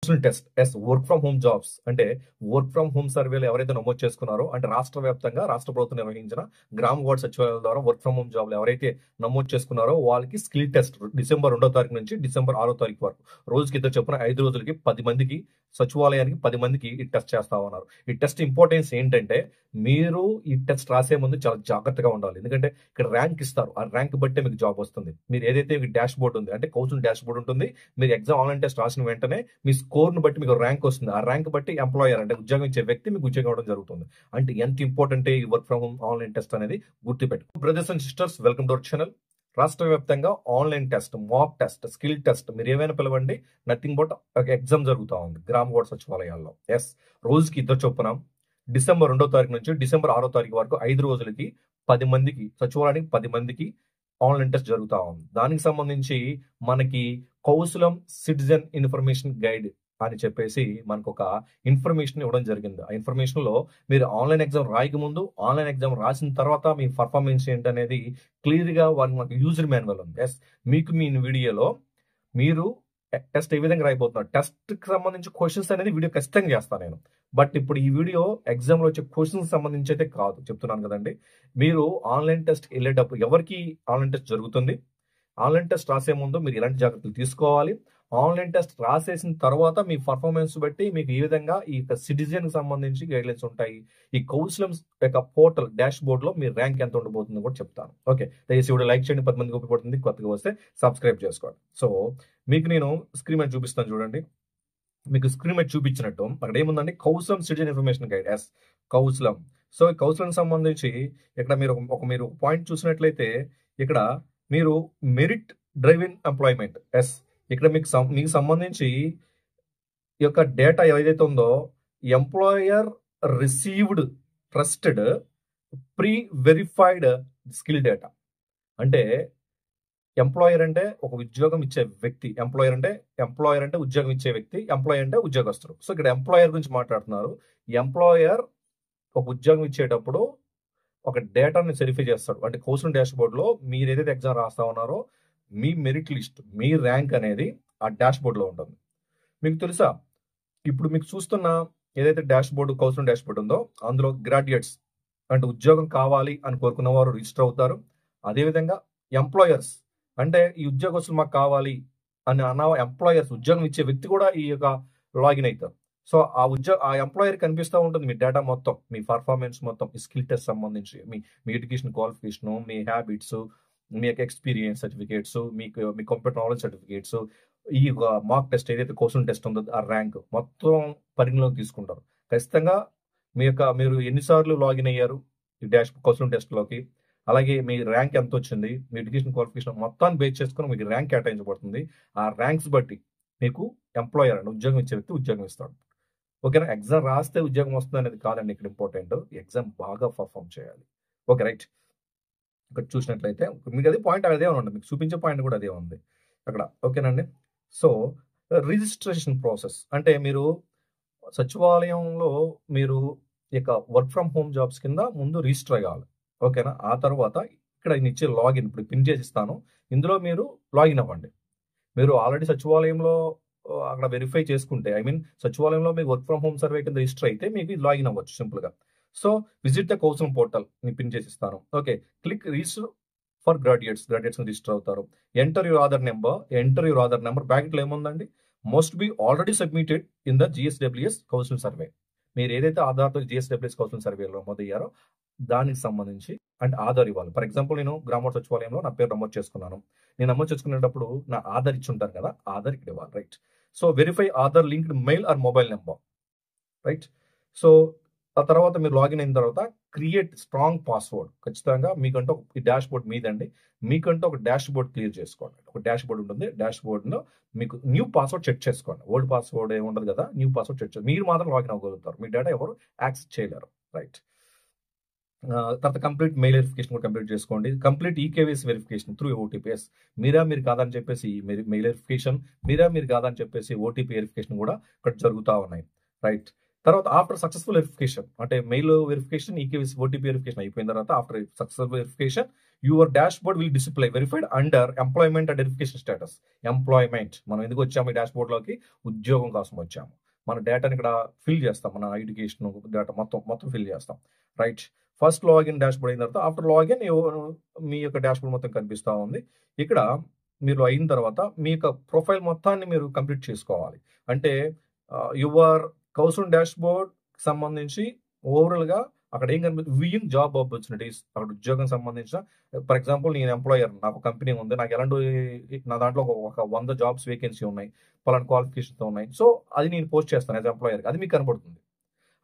Counselling test yes work from home jobs అంటే work from home సర్వేలు ఎవరైతే నమోదు చేసుకున్నారో అంటే రాష్ట్ర వ్యాప్తంగా రాష్ట్ర ప్రభుత్వం నిర్వహించిన గ్రామ వార్డ్ సచివాలయాల ద్వారా వర్క్ ఫ్రమ్ హోమ్ జాబ్లు ఎవరైతే నమోదు చేసుకున్నారో వాళ్ళకి స్కిల్ టెస్ట్ డిసెంబర్ 2వ తారీఖు నుంచి డిసెంబర్ 6వ తారీఖు వరకు రోజుకి ఇద్దరు చొప్పున 5 రోజులకి 10 మందికి సచివాలయానికి 10 మందికి ఈ టెస్ట్ చేస్తా ఉన్నారు. ఈ టెస్ట్ ఇంపార్టెన్స్ ఏంటంటే మీరు ఈ టెస్ట్ రాసే ముందు చాలా జాగ్రత్తగా ఉండాలి. ఎందుకంటే ఇక్కడ ర్యాంక్ ఇస్తారు, ఆ ర్యాంక్ బట్టే మీకు జాబ్ వస్తుంది. మీరు ఏదైతే మీకు డాష్ బోర్డ్ ఉంది అంటే కౌన్సిలింగ్ డాష్ బోర్డ్ ఉంటుంది, మీరు ఎగ్జామ్ ఆన్లైన్ టెస్ట్ రాసిన వెంటనే మీ స్కోర్ ను బట్టి మీకు ర్యాంక్ వస్తుంది. ఆ ర్యాంక్ బట్టి ఎంప్లాయర్ అంటే ఉద్యోగం ఇచ్చే వ్యక్తి మీకు ఉద్యోగం ఇవ్వడం జరుగుతుంది. అంటే ఎంత ఇంపార్టెంట్ ఈ work from home online test అనేది గుర్తుపెట్టు. Brothers and sisters, welcome to our channel. రాష్ట్ర వ్యాప్తంగా online test, mock test, skill test మీరు ఏమైనా పిలవండి, నథింగ్ బట్ ఎగ్జామ్ జరుగుతూ ఉంది గ్రామ వార్డ్ సచివాలయాల్లో. ఎస్, రోజుకి ఇద్దరు చొప్పున డిసెంబర్ 2వ తారీఖు నుంచి డిసెంబర్ 6వ తారీఖు వరకు 5 రోజులకి 10 మందికి సచివాలయానికి 10 మందికి ఆన్లైన్ టెస్ట్ జరుగుతూ ఉంది. దానికి సంబంధించి మనకి కౌశలం సిటిజన్ ఇన్ఫర్మేషన్ గైడ్ అని చెప్పేసి మనకు ఒక ఇన్ఫర్మేషన్ ఇవ్వడం జరిగింది. ఆ ఇన్ఫర్మేషన్ లో మీరు ఆన్లైన్ ఎగ్జామ్ రాయక ముందు, ఆన్లైన్ ఎగ్జామ్ రాసిన తర్వాత మీ పర్ఫార్మెన్స్ ఏంటనేది క్లియర్ గా మనకు యూజర్ మాన్యువల్ ఉంది. ఎస్, మీకు మీ వీడియోలో మీరు టెస్ట్ ఏ విధంగా రాయిపోతున్నారు, టెస్ట్ కి సంబంధించి క్వశ్చన్స్ అనేది వీడియో ఖచ్చితంగా చేస్తాను నేను. బట్ ఇప్పుడు ఈ వీడియో ఎగ్జామ్ లో వచ్చే క్వశ్చన్స్ సంబంధించి అయితే కాదు, చెప్తున్నాను కదండి. మీరు ఆన్లైన్ టెస్ట్ వెళ్ళేటప్పుడు ఎవరికి ఆన్లైన్ టెస్ట్ జరుగుతుంది, ఆన్లైన్ టెస్ట్ రాసే ముందు మీరు ఎలాంటి జాగ్రత్తలు తీసుకోవాలి, ఆన్లైన్ టెస్ట్ రాసేసిన తర్వాత మీ పర్ఫార్మెన్స్ బట్టి మీకు ఈ విధంగా ఈ సిటిజన్ కి సంబంధించి గైడ్లైన్స్ ఉంటాయి. ఈ కౌన్సిలింగ్ యొక్క పోర్టల్ డాష్ బోర్డ్ లో మీ ర్యాంక్ ఎంత ఉండబోతుందో కూడా చెప్తాను. ఓకే, దయచేసి వీడియో లైక్ చేయండి, 10 మందికి ఉపయోగపడుతుంది. కొత్తగా వస్తే సబ్స్క్రైబ్ చేసుకోండి. సో మీకు నేను స్క్రీన్ మీద చూపిస్తాను చూడండి. మీకు స్క్రీన్ మీద చూపించినట్టు అక్కడ ఏముందండి, Kaushalam citizen information guide. Yes, Kaushalam. So ఈ కౌశలం సంబంధించి ఇక్కడ మీరు పాయింట్ చూసినట్లయితే ఇక్కడ మీరు మెరిట్ డ్రైవింగ్ ఎంప్లాయ్మెంట్. ఎస్, ఇక్కడ మీకు సంబంధించి ఈ యొక్క డేటా ఏదైతే ఉందో employer received trusted pre verified skill data. అంటే ఎంప్లాయర్ అంటే ఒక ఉద్యోగం ఇచ్చే వ్యక్తి, ఎంప్లాయర్ అంటే ఉద్యోగం ఇచ్చే వ్యక్తి, ఎంప్లాయీ అంటే ఉద్యోగస్తుడు. సో ఇక్కడ ఎంప్లాయర్ గురించి మాట్లాడుతున్నారు. ఎంప్లాయర్ ఒక ఉద్యోగం ఇచ్చేటప్పుడు ఒక డేటాని వెరిఫై చేస్తాడు. అంటే కౌన్సిలింగ్ డాష్ బోర్డ్ లో మీరు ఏదైతే ఎగ్జామ్ రాస్తా ఉన్నారో మీ మెరిట్ లిస్ట్, మీ ర్యాంక్ అనేది ఆ డాష్ బోర్డ్ లో ఉంటుంది. మీకు తెలుసా, ఇప్పుడు మీకు చూస్తున్న ఏదైతే dash board counselling dash board ఉందో అందులో గ్రాడ్యుయేట్స్ అంటే ఉద్యోగం కావాలి అని కోరుకున్న వారు రిజిస్టర్ అవుతారు. అదేవిధంగా ఎంప్లాయర్స్ అంటే ఈ ఉద్యోగస్తులు మాకు కావాలి అని అన్న ఎంప్లాయర్స్, ఉద్యోగం ఇచ్చే వ్యక్తి కూడా ఈ యొక్క లాగిన్ అవుతారు. సో ఆ ఎంప్లాయర్ కనిపిస్తూ ఉంటుంది మీ డేటా మొత్తం, మీ పర్ఫార్మెన్స్ మొత్తం, ఈ స్కిల్ టెస్ట్ సంబంధించి మీ ఎడ్యుకేషన్ క్వాలిఫికేషన్, మీ హ్యాబిట్స్, మీ యొక్క ఎక్స్పీరియన్స్ సర్టిఫికేట్స్, మీ కంప్యూటర్ నాలెడ్జ్ సర్టిఫికేట్స్, ఈ మాక్ టెస్ట్ ఏదైతే కౌన్సిలింగ్ టెస్ట్ ఉందో ఆ ర్యాంక్ మొత్తం పరిగణలోకి తీసుకుంటారు. ఖచ్చితంగా మీరు ఎన్నిసార్లు లాగిన్ అయ్యారు ఈ డాష్ కౌన్సిలింగ్ టెస్ట్ లోకి, అలాగే మీ ర్యాంక్ ఎంత వచ్చింది, మీ ఎడ్యుకేషన్ క్వాలిఫికేషన్ మొత్తాన్ని బేస్ చేసుకుని మీకు ర్యాంక్ కేటాయించబడుతుంది. ఆ ర్యాంక్స్ బట్టి మీకు ఎంప్లాయర్ అని ఉద్యోగం ఇచ్చే వ్యక్తి ఉద్యోగం ఇస్తాడు. ఓకేనా, ఎగ్జామ్ రాస్తే ఉద్యోగం వస్తుంది అనేది కాదండి ఇక్కడ ఇంపార్టెంట్, ఎగ్జామ్ బాగా పర్ఫామ్ చేయాలి. Okay, right. ఇక్కడ చూసినట్లయితే మీకు అదే పాయింట్ అదే ఉంది, మీకు చూపించే పాయింట్ కూడా అదే ఉంది అక్కడ. ఓకేనండి. సో రిజిస్ట్రేషన్ ప్రాసెస్ అంటే మీరు సచివాలయంలో మీరు ఇక వర్క్ ఫ్రమ్ హోమ్ జాబ్స్ కింద ముందు రిజిస్టర్ అయ్యాలి. ఓకేనా, ఆ తర్వాత ఇక్కడ ఇచ్చే లాగిన్ ఇప్పుడు పిన్ చేసి ఇస్తాను, ఇందులో మీరు లాగిన్ అవ్వండి. మీరు ఆల్రెడీ సచివాలయంలో అక్కడ వెరిఫై చేసుకుంటే, సచివాలయంలో మీకు వర్క్ ఫ్రమ్ హోమ్ సర్వే కింద రిజిస్టర్ అయితే మీకు లాగిన్ అవ్వచ్చు సింపుల్ గా. So visit the counselling portal ని పిన్ చేసి ఇస్తాను. Okay, click register for graduates register అవుతారు. Enter your Aadhaar number bracket లో ఏముందండి, must be already submitted in the GSWS counselling survey. మీరు ఏదైతే ఆధార్తో జిఎస్డబ్ల్యూఎస్ కౌన్సిలింగ్ సర్వేలో నమోదయ్యారో దానికి సంబంధించి అంటే ఆధార్ ఇవ్వాలి. ఫర్ ఎగ్జాంపుల్ నేను గ్రామ సచివాలయంలో నా పేరు నమోదు చేసుకున్నాను. నేను నమోదు చేసుకునేటప్పుడు నా ఆధార్ ఇచ్చి ఉంటాను కదా, ఆధార్ ఇక్కడ ఇవ్వాలి. Right. So verify Aadhaar linked mail or mobile number. Right. So ఆ తర్వాత మీరు లాగిన్ అయిన తర్వాత క్రియేట్ స్ట్రాంగ్ పాస్వర్డ్. ఖచ్చితంగా మీకంటూ ఈ డాష్ బోర్డ్ మీదండి, మీకంటూ ఒక డాష్ బోర్డ్ క్లియర్ చేసుకోండి. ఒక డాష్ బోర్డ్ ఉంటుంది, డాష్ బోర్డ్లో మీకు న్యూ పాస్వర్డ్ సెట్ చేసుకోండి. ఓల్డ్ పాస్వర్డ్ ఏమి ఉండదు కదా, న్యూ పాస్వర్డ్ సెట్ చేసుకోండి. మీరు మాత్రం లాగిన్ అవ్వగలుగుతారు, మీ డేటా ఎవరు యాక్సెస్ చేయలేరు. రైట్. తర్వాత కంప్లీట్ మెయిల్ వెరిఫికేషన్ కూడా కంప్లీట్ చేసుకోండి. Complete eKYC verification through OTPs. మీరు కాదని చెప్పేసి మెయిల్ వెరిఫికేషన్, మీరు కాదని చెప్పేసి ఓటీపీ వెరిఫికేషన్ కూడా ఇక్కడ జరుగుతూ ఉన్నాయి. రైట్. తర్వాత ఆఫ్టర్ సక్సెస్ఫుల్ వెరిఫికేషన్ అంటే mail verification, eKYC, OTP verification అయిపోయిన తర్వాత after successful verification your dash board will display verified under employment and verification status. Employment, మనం ఎందుకు వచ్చాము ఈ డాష్ బోర్డ్లోకి? ఉద్యోగం కోసం వచ్చాము. మన డేటాని ఇక్కడ ఫిల్ చేస్తాం, మన ఎడ్యుకేషన్ డేటా మొత్తం ఫిల్ చేస్తాం, right? First login dash board అయిన తర్వాత ఆఫ్టర్ లాగిన్ మీ యొక్క డాష్ బోర్డ్ మొత్తం కనిపిస్తూ ఉంది. ఇక్కడ మీరు అయిన తర్వాత మీ యొక్క ప్రొఫైల్ మొత్తాన్ని మీరు కంప్లీట్ చేసుకోవాలి. అంటే యువర్ కౌసన్ డాష్ బోర్డ్ సంబంధించి ఓవరాల్గా అక్కడ ఏం కనిపిస్తుంది? వ్యూయింగ్ జాబ్ ఆపర్చునిటీస్, అక్కడ ఉద్యోగం సంబంధించిన, ఫర్ ఎగ్జాంపుల్ నేను ఎంప్లాయర్, నాకు కంపెనీ ఉంది, నాకు ఎలాంటి నా దాంట్లో ఒక 100 జాబ్స్ వేకెన్సీ ఉన్నాయి, పలానా క్వాలిఫికేషన్తో ఉన్నాయి. సో అది నేను పోస్ట్ చేస్తాను యాజ్ ఎంప్లాయర్, అది మీకు కనబడుతుంది.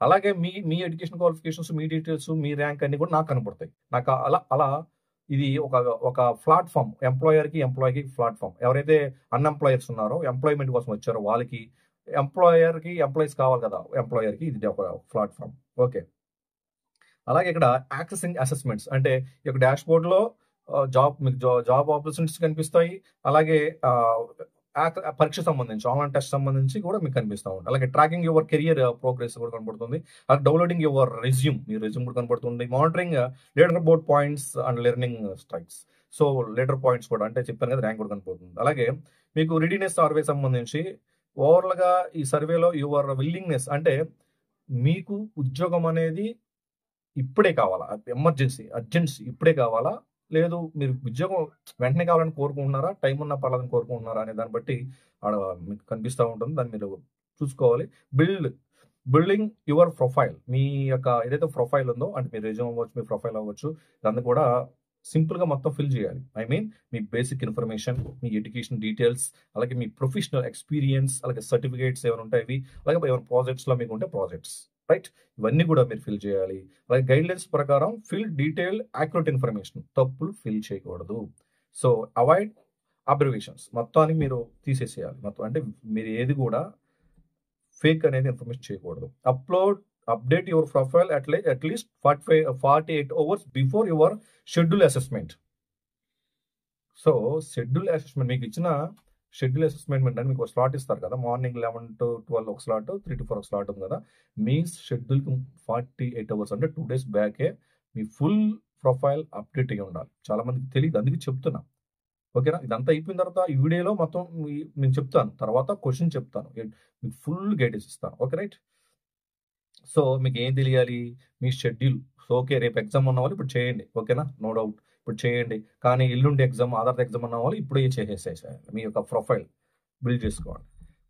అలాగే మీ ఎడ్యుకేషన్ క్వాలిఫికేషన్స్, మీ డీటెయిల్స్, మీ ర్యాంక్ అన్ని కూడా నాకు కనబడతాయి. నాకు అలా ఇది ఒక ప్లాట్ఫామ్, ఎంప్లాయర్కి ఎంప్లాయీకి ప్లాట్ఫామ్. ఎవరైతే అన్ఎంప్లాయర్స్ ఉన్నారో, ఎంప్లాయ్మెంట్ కోసం వచ్చారో వాళ్ళకి, ఎంప్లాయర్కి ఎంప్లాయీస్ కావాలి కదా, ఎంప్లాయర్కి ఇది ఒక ప్లాట్ఫామ్. ఓకే, అలాగే ఇక్కడ యాక్సెసింగ్ అసెస్మెంట్స్ అంటే ఈ యొక్క డాష్ బోర్డ్లో మీకు జాబ్ ఆపర్చునిటీస్ కనిపిస్తాయి. అలాగే పరీక్ష సంబంధించి, ఆన్లైన్ టెస్ట్ సంబంధించి కూడా మీకు కనిపిస్తూ ఉంటుంది. అలాగే ట్రాకింగ్ యువర్ కెరియర్ ప్రోగ్రెస్ కూడా కనబడుతుంది. అలాగే downloading your resume, me resume కూడా కనబడుతుంది. Monitoring leader board points and learning strikes. So leader points కూడా, అంటే చెప్పాను కదా, ర్యాంక్ కూడా కనబడుతుంది. అలాగే మీకు రెడీనెస్ సర్వే సంబంధించి ఓవరాల్గా ఈ సర్వేలో యువర్ విల్లింగ్నెస్, అంటే మీకు ఉద్యోగం అనేది ఇప్పుడే కావాలా, ఎమర్జెన్సీ అర్జెన్సీ ఇప్పుడే కావాలా, లేదు మీరు ఉద్యోగం వెంటనే కావాలని కోరుకుంటున్నారా, టైం ఉన్న పర్లేదని కోరుకుంటున్నారా అనే దాన్ని బట్టి ఆడ మీకు కనిపిస్తూ ఉంటుంది. దాన్ని మీరు చూసుకోవాలి. బిల్డింగ్ యువర్ ప్రొఫైల్, మీ యొక్క ఏదైతే ప్రొఫైల్ ఉందో, అంటే మీ రెజ్యూమ్ అవ్వచ్చు, మీ ప్రొఫైల్ అవ్వచ్చు, దాన్ని కూడా సింపుల్గా మొత్తం ఫిల్ చేయాలి. I mean me basic information, me education details, అలాగే మీ ప్రొఫెషనల్ ఎక్స్పీరియన్స్, అలాగే సర్టిఫికేట్స్ ఏమైనా ఉంటాయి, అలాగే ఏమైనా ప్రాజెక్ట్స్లో మీకు ఉంటే ప్రాజెక్ట్స్, రైట్? ఇవన్నీ కూడా మీరు ఫిల్ చేయాలి. అలాగే గైడ్లైన్స్ ప్రకారం ఫిల్ డీటెయిల్ యాక్యురేట్ ఇన్ఫర్మేషన్, తప్పులు ఫిల్ చేయకూడదు. సో అవాయిడ్ అబ్రివేషన్స్, మొత్తానికి మీరు తీసేసేయాలి మొత్తం. అంటే మీరు ఏది కూడా ఫేక్ అనేది ఇన్ఫర్మేషన్ చేయకూడదు. Update your profile at least 48 hours before your schedule assessment. So schedule assessment, మీకు ఇచ్చిన షెడ్యూల్ అసెస్మెంట్ అంటే మీకు ఒక స్లాట్ ఇస్తారు కదా, మార్నింగ్ 11 to 12 ఒక స్లాట్, 3 to 4 ఒక స్లాట్ ఉంది కదా. మీ షెడ్యూల్కి 48 అవర్స్ అంటే 2 days బ్యాకే మీ ఫుల్ ప్రొఫైల్ అప్డేట్ అయ్యి ఉండాలి. చాలా మందికి తెలియదు, అందుకే చెప్తున్నా. ఓకేనా? ఇదంతా అయిపోయిన తర్వాత ఈ వీడియోలో మొత్తం నేను చెప్తాను, తర్వాత క్వశ్చన్ చెప్తాను, మీకు ఫుల్ గైడెన్స్ ఇస్తాను. Okay, right? సో మీకు ఏం తెలియాలి? మీ షెడ్యూల్. సో ఓకే, రేపు ఎగ్జామ్ ఉన్న వాళ్ళు ఇప్పుడు చేయండి, ఓకేనా? నో డౌట్ ఇప్పుడు చేయండి. కానీ ఎల్లుండి ఎగ్జామ్, ఆధార్ ఎగ్జామ్ ఉన్న వాళ్ళు ఇప్పుడే చేసేసేసారు. మీ యొక్క ప్రొఫైల్ బిల్డ్ చేసుకోండి.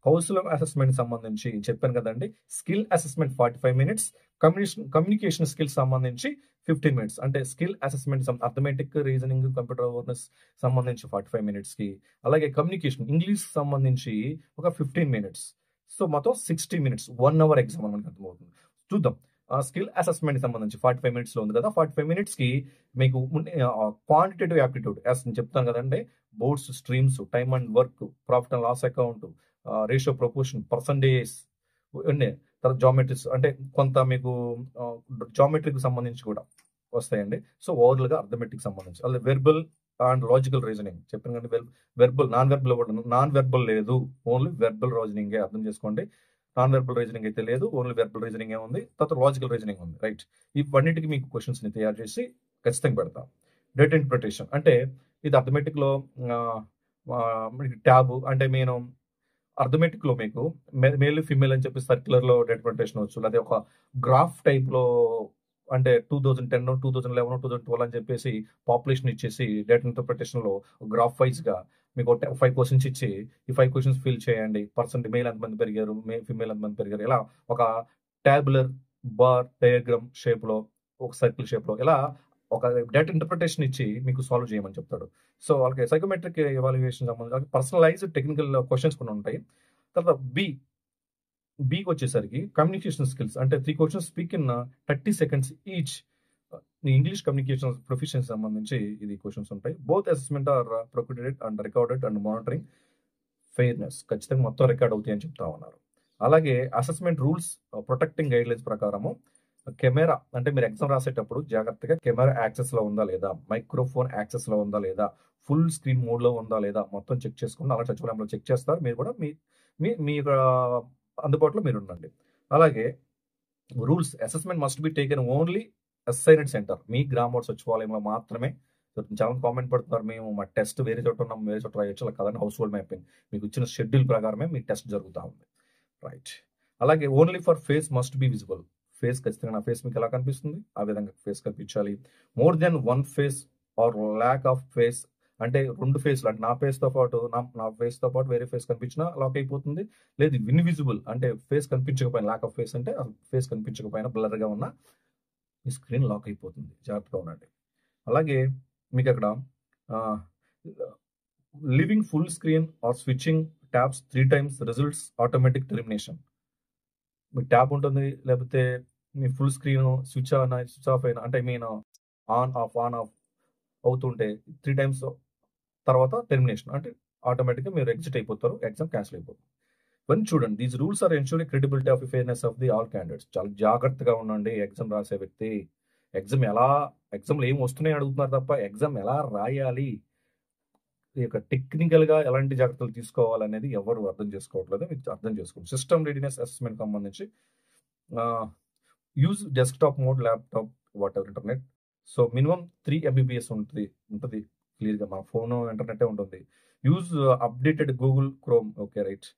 కౌన్సిలింగ్ అసెస్మెంట్ సంబంధించి చెప్పాను కదండి, skill assessment 45 minutes, communication skills సంబంధించి 15 minutes. అంటే skill assessment arithmetic, reasoning, computer awareness సంబంధించి 45 minutesకి, అలాగే కమ్యూనికేషన్ ఇంగ్లీష్ సంబంధించి ఒక 15 minutes. సో మొత్తం 60 minutes, 1 hour ఎగ్జామ్ మనకి అర్థమవుతుంది. చూద్దాం. స్కిల్ అసెస్మెంట్ సంబంధించి 45 minutesలో ఉంది కదా, 45 minutesకి మీకు క్వాంటిటేటివ్ యాప్టిట్యూడ్ నేను చెప్తాను కదండి, boards, streams, time and work, profit and loss account, ratio, proportion, percentage, తర్వాత జామెట్రీస్, అంటే కొంత మీకు జామెట్రీకి సంబంధించి కూడా వస్తాయండి. సో ఓవరాల్గా అర్థమెటిక్ సంబంధించి, అలాగే వెర్బల్ అండ్ లాజికల్ రీజనింగ్ చెప్పాను కంటే, వెర్బల్, నాన్ వెర్బల్ లేదు, ఓన్లీ వెర్బల్ రీజనింగే, అర్థం చేసుకోండి. నాన్ వెర్బల్ రీజనింగ్ అయితే లేదు, ఓన్లీ వెర్బల్ రీజనింగ్ ఉంది. తర్వాత లాజికల్ రీజనింగ్ ఉంది, రైట్? ఇవన్నిటికీ మీకు క్వశ్చన్స్ని తయారు చేసి ఖచ్చితంగా పెడతాం. డేటా ఇంటర్ప్రిటేషన్ అంటే ఇది అర్థమెటిక్లో ట్యాబ్, అంటే నేను అర్థమెటిక్లో మీకు మేల్ ఫీమేల్ అని చెప్పి సర్క్యులర్లో డేటా ఇంటర్ప్రిటేషన్ వచ్చు, లేదా ఒక గ్రాఫ్ టైప్లో, అంటే 2010, 2011, 2012 అని చెప్పేసి పాపులేషన్ ఇచ్చేసి డేటా ఇంటర్ప్రిటేషన్లో గ్రాఫ్ వైజ్గా మీకు 5 questions ఇచ్చి ఈ 5 questions ఫిల్ చేయండి, మేల్ ఎంతమంది పెరిగారు, ఫీమేల్ ఎంతమంది పెరిగారు, ఇలా ఒక ట్యాబులర్ బార్ డయాగ్రామ్ షేప్లో, ఒక సర్కిల్ షేప్లో, ఇలా ఒక డేటా ఇంటర్ప్రిటేషన్ ఇచ్చి మీకు సాల్వ్ చేయమని చెప్తాడు. సో వాళ్ళకి సైకోమెట్రిక్ ఎవాల్యుయేషన్ సంబంధించి పర్సనలైజ్డ్ టెక్నికల్ క్వశ్చన్స్ కూడా ఉంటాయి. తర్వాత బీకి వచ్చేసరికి కమ్యూనికేషన్ స్కిల్స్, అంటే 3 questions speak in 30 seconds each. English communication professions సంబంధించి ఇది క్వశ్చన్స్ ఉంటాయి. Both assessment are proctored and recorded and monitoring fairness, ఖచ్చితంగా మొత్తం రికార్డ్ అవుతాయి అని చెప్తా ఉన్నారు. అలాగే అసెస్మెంట్ రూల్స్, ప్రొటెక్టింగ్ గైడ్లైన్స్ ప్రకారము కెమెరా, అంటే మీరు ఎగ్జామ్ రాసేటప్పుడు జాగ్రత్తగా కెమెరా యాక్సెస్లో ఉందా లేదా, మైక్రోఫోన్ యాక్సెస్లో ఉందా లేదా, ఫుల్ స్క్రీన్ మోడ్లో ఉందా లేదా, మొత్తం చెక్ చేసుకుని అలా సచివాలయంలో చెక్ చేస్తారు. మీరు కూడా మీ అందుబాటులో మీరు ఉండండి. అలాగే rules, assessment must be taken only assigned centre, మీ గ్రామ సచివాలయంలో మాత్రమే చాలా కామెంట్ పెడుతున్నారు, మేము మా టెస్ట్ వేరే చోట ఉన్నాం, వేరే చోట రాయొచ్చు. అలా కదండి, హౌస్ హోల్డ్ మ్యాపింగ్ మీకు ఇచ్చిన షెడ్యూల్ ప్రకారమే మీ టెస్ట్ జరుగుతూ ఉంది. రైట్. అలాగే only for face must be visible. Face ఖచ్చితంగా నా ఫేస్ మీకు ఎలా కనిపిస్తుంది ఆ విధంగా ఫేస్ కనిపించాలి. More than one face or lack of face అంటే 2 ఫేస్లు అంటే నా ఫేస్తో పాటు నా ఫేస్తో పాటు వేరే ఫేస్ కనిపించినా లాక్ అయిపోతుంది. లేదు ఇన్విజిబుల్ అంటే ఫేస్ కనిపించకపోయినా, ల్యాక్ ఆఫ్ ఫేస్ అంటే ఫేస్ కనిపించకపోయినా బ్లర్గా ఉన్న మీ స్క్రీన్ లాక్ అయిపోతుంది. జాగ్రత్తగా ఉండండి. అలాగే మీకు అక్కడ leaving full screen or switching tabs 3 times results automatic termination. మీకు ట్యాబ్ ఉంటుంది, లేకపోతే మీ ఫుల్ స్క్రీన్ స్విచ్ ఆఫ్ అయినా అంటే మీన్ ఆన్ ఆఫ్ అవుతుంటే 3 times తర్వాత టెర్మినేషన్ అంటే ఆటోమేటిక్గా మీరు ఎగ్జిట్ అయిపోతారు, ఎగ్జామ్ క్యాన్సిల్ అయిపోతుంది. ఇవన్నీ చూడండి. These rules are ensuring credibility of fairness of the all candidates. చాలా జాగ్రత్తగా ఉండండి ఎగ్జామ్ రాసే వ్యక్తి. ఎగ్జామ్లో ఏం వస్తున్నాయి అడుగుతున్నారు తప్ప ఎగ్జామ్ ఎలా రాయాలి, ఈ యొక్క టెక్నికల్గా ఎలాంటి జాగ్రత్తలు తీసుకోవాలనేది ఎవరు అర్థం చేసుకోవట్లేదు. మీరు అర్థం చేసుకోండి. సిస్టమ్ రెడీనెస్ అసెస్మెంట్ సంబంధించి use desktop mode, laptop, what ever internet. So minimum 3 MBPS ఉంటుంది క్లియర్గా. మన ఫోన్ ఇంటర్నెటే ఉంటుంది. Use updated Google chrome. Okay right.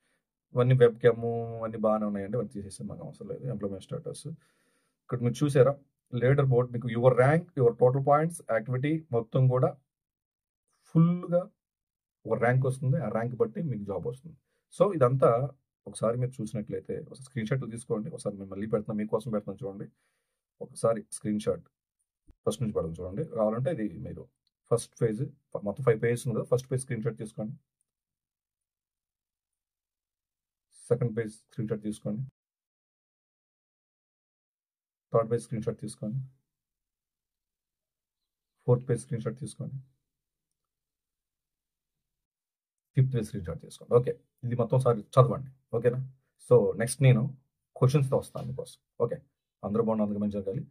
ఇవన్నీ వెబ్ క్యామ్ అన్నీ బాగానే ఉన్నాయండి, అవన్నీ తీసేస్తే మాకు అవసరం లేదు. ఎంప్లాయ్మెంట్ స్టేటస్ ఇక్కడ మీరు చూసారా, లీడర్ బోర్డ్ మీకు your rank, your total points, activity మొత్తం కూడా ఫుల్గా ఒక ర్యాంక్ వస్తుంది. ఆ ర్యాంక్ బట్టి మీకు జాబ్ వస్తుంది. సో ఇదంతా ఒకసారి మీరు చూసినట్లయితే ఒకసారి స్క్రీన్ షాట్లు తీసుకోండి. ఒకసారి మేము మళ్ళీ పెడుతున్నాం, మీకోసం పెడుతున్నాం చూడండి. ఒకసారి స్క్రీన్ షాట్ ఫస్ట్ నుంచి పెడతాం చూడండి. కావాలంటే ఇది మీరు ఫస్ట్ పేజ్ మొత్తం 5 pages ఉంది కదా, ఫస్ట్ పేజ్ స్క్రీన్ షాట్ తీసుకోండి, సెకండ్ పేజ్ స్క్రీన్ షాట్ తీసుకోండి, థర్డ్ పేజ్ స్క్రీన్ షాట్ తీసుకోండి, ఫోర్త్ పేజ్ స్క్రీన్ షాట్ తీసుకోండి, ఫిఫ్త్ పేజ్ స్క్రీన్ షాట్ తీసుకోండి. ఓకే, ఇది మొత్తం సారి చదవండి. ఓకేనా. సో నెక్స్ట్ నేను క్వశ్చన్స్తో వస్తాను మీకోసం. ఓకే, అందరూ బాగున్నారు, అందుకు మంచి జరగాలి.